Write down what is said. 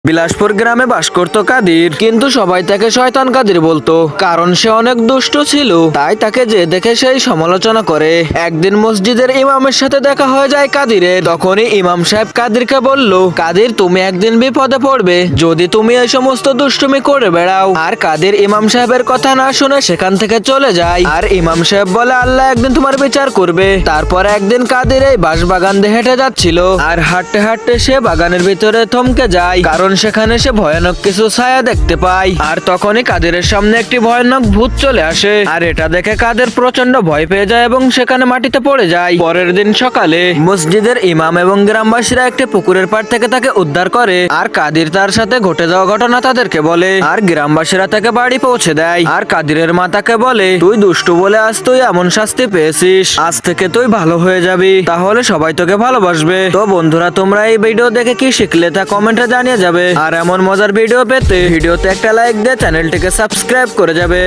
বিলাসপুর গ্রামে বাস করত কাদির, কিন্তু সবাই তাকে শয়তান কাদির বলতো, কারণ সে অনেক দুষ্ট ছিল। তাই তাকে যে দেখে সেই সমালোচনা করে। একদিন মসজিদের ইমামের সাথে দেখা হয়ে যায় কাদিরের। তখনই ইমাম সাহেব কাদিরকে বলল, কাদির, তুমি একদিন বিপদে পড়বে যদি তুমি এই সমস্ত দুষ্টুমি করে বেড়াও। আর কাদির ইমাম সাহেবের কথা না শুনে সেখান থেকে চলে যায়। আর ইমাম সাহেব বলে, আল্লাহ একদিন তোমার বিচার করবে। তারপর একদিন কাদির এই বাঁশবাগান দিয়ে হেঁটে যাচ্ছিল, আর হাঁটতে হাঁটতে সে বাগানের ভিতরে থমকে যায়, কারণ সেখানে সে ভয়ানক কিছু ছায়া দেখতে পায়। আর তখনই কাদিরের সামনে একটি ভয়ানক ভূত চলে আসে। আর এটা দেখে কাদের প্রচন্ড ভয় পেয়ে যায় এবং সেখানে মাটিতে পড়ে যায়। পরের দিন সকালে মসজিদের ইমাম এবং গ্রামবাসীরা একটি পুকুরের পাড় থেকে তাকে উদ্ধার করে। আর কাদির তার সাথে ঘটে যাওয়া ঘটনা তাদেরকে বলে। আর গ্রামবাসীরা তাকে বাড়ি পৌঁছে দেয়। আর কাদিরের মা তাকে বলে, তুই দুষ্টু বলে আজ তুই এমন শাস্তি পেয়েছিস, আজ থেকে তুই ভালো হয়ে যাবি, তাহলে সবাই তোকে ভালোবাসবে। তো বন্ধুরা, তোমরা এই ভিডিও দেখে কি শিখলে তা কমেন্টে জানিয়ে যাবে। আর এমন মজার ভিডিও পেতে ভিডিওতে একটা লাইক দিয়ে চ্যানেলটিকে সাবস্ক্রাইব করে যাবে।